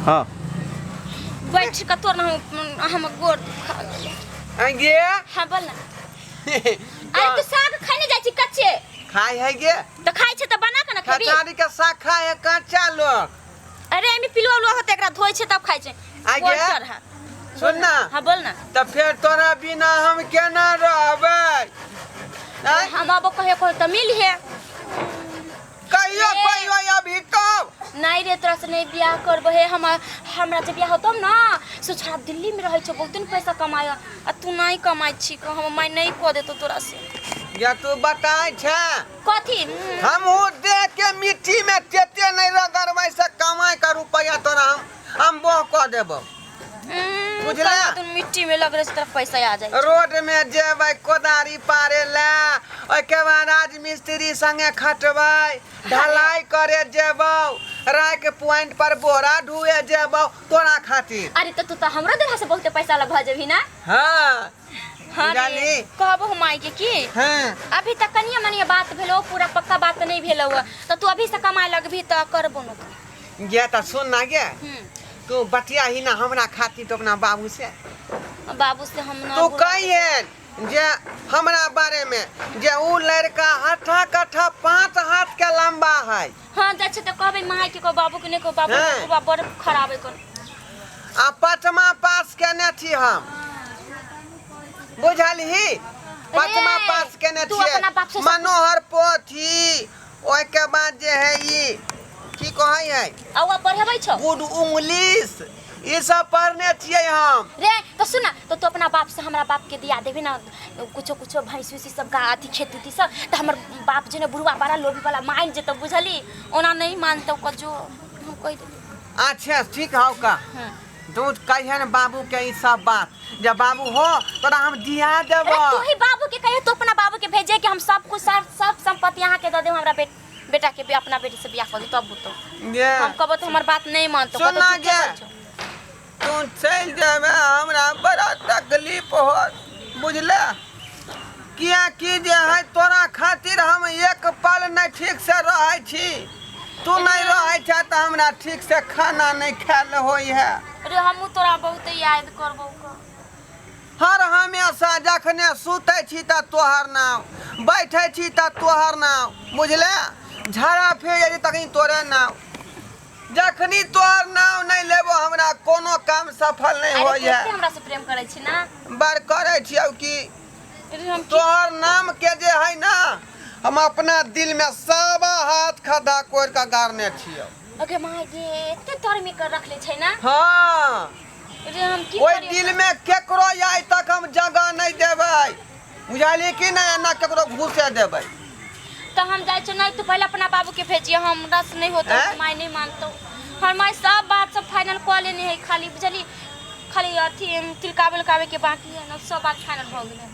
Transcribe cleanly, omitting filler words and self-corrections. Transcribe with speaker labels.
Speaker 1: हाँ
Speaker 2: बैठ का तोर हम गोड़ दुखा गेले
Speaker 3: आगे
Speaker 2: हां बोल ना अरे तू साग खाने जाई छी कच्चे
Speaker 3: खाई है गे
Speaker 2: तो खाई छ त बना के ना खेबी
Speaker 3: खटारी के साग खाए है कच्चा लोग
Speaker 2: अरे एमे पिलवा होते एकरा धोई छ तब खाई छ
Speaker 3: आगे सुन ना
Speaker 2: हां बोल ना
Speaker 3: तो फिर तोरा बिना हम केना रहबै
Speaker 2: हम अब कहे को त मिल है
Speaker 3: कहियो अभी कब
Speaker 2: नहीं रे तोरा से नहीं बियाह करबो हे हमरा जब बियाह होतम ना सो छोरा दिल्ली में रहै छ बहुत दिन पैसा कमाया आ तू नहीं कमाई छी को हम माय नहीं को देतो तोरा से
Speaker 3: या तू बताई छ
Speaker 2: कथी
Speaker 3: हम हो देख के मिट्टी में तेते नहीं रगड़बै से कमाई का रुपया तोरा हम बोह क देबो बुझला
Speaker 2: तू मिट्टी में लग रहे तरफ पैसा आ जाए
Speaker 3: रोड में जेबै कोदारी पारे ला ओय के बाद राजमिस्त्री संगे खटबै ढलाई करे जेबौ राय के पॉइंट पर बोरा ढुए जेबौ तोरा खातिर
Speaker 2: अरे तो हमरा देहा से बहुत पैसा लग भ जेबी ना
Speaker 3: हां
Speaker 2: हां
Speaker 3: जानी
Speaker 2: कहबो हम आई के की
Speaker 3: हां
Speaker 2: अभी तक कनिया मनिया बात भेलो पूरा पक्का बात नहीं भेलो तो तू अभी से कमाए लगबी त करबो न
Speaker 3: गे त सुन ना गे तू बतिया ही ना हमरा खातिर तो अपना बाबू से
Speaker 2: हम ना
Speaker 3: तू कहिए जे हमरा बारे में जे उ लड़का हठा कठा 5 हाथ के लंबा है
Speaker 2: हां जा छ त कहबे माई के को बाबू के ने को बाबू को बड़ खराब है कोन
Speaker 3: आ 5मा पास केने छी हम बुझलही 5मा पास केने छी मनोहर पोथी ओय के बाद जे है ई की कहै है
Speaker 2: आवा पढ़बै छ
Speaker 3: गुड इंग्लिश ई सब पढ़ने छियै हम
Speaker 2: रे तो सुन तो तू अपना बाप से हमरा बाप के दिया देबी ना कुछो भैंस उसी सब का अथी खेती सब त हमर बाप जे ने बुढ़वा बड़ा लोभी वाला मान जे त बुझली ओना नहीं मानतो क जो हम कह दे
Speaker 3: अच्छा ठीक हौ का तू कहिए न बाबू के ई सब बात जब बाबू हो तोरा हम दिया देबो
Speaker 2: तू ही बाबू के कहिए तो अपना बाबू के भेजे कि हम सब कुछ सब संपत्ति यहां के द दे हमरा बेटा के भी अपना बेटी से बियाह कर दे तब तो हम कहबो तो हमर बात नहीं मानतो
Speaker 3: सुन ना गे तू चल जाबे हमरा बड़ा तकलीफ हो बुझले किया की जे है तोरा खातिर हम एक पल नहीं ठीक से रहै छी तू नहीं रहै छ त हमरा ठीक से खाना नहीं खाल होई है
Speaker 2: अरे हमहु तोरा बहुत याद करबो
Speaker 3: हर हमेशा जखने सुतै छी त तोहर नाम बैठै छी त तोहर नाम बुझले झड़ा फेर तखनी तोरे नाम जखनी तोहर नाम नहीं लेबो हमरा कोनो काम सफल नहीं होई है
Speaker 2: हमरा से प्रेम करै छी ना
Speaker 3: बार करै छी अब की तोहर नाम के जे है ना हम अपना दिल में सब हाथ खदा कोर का गारने छियो
Speaker 2: ओके माय गे एते धर्मी कर रखले छै ना
Speaker 3: हां
Speaker 2: रे हम की
Speaker 3: ओइ दिल में केकरो आइ तक हम जगह नहीं देबै बुझाली कि नहीं ना केकरो घुसे देबै
Speaker 2: तो हम जाय छ नहीं तो पहले अपना बाबू के भेजिए हमरा से नहीं होता माय नहीं मानतो हर माय सब बात सब फाइनल कर लेने है खाली बुझली खाली अथी तिलकाबल कावे के बाकी है ना सब बात फाइनल हो गेलै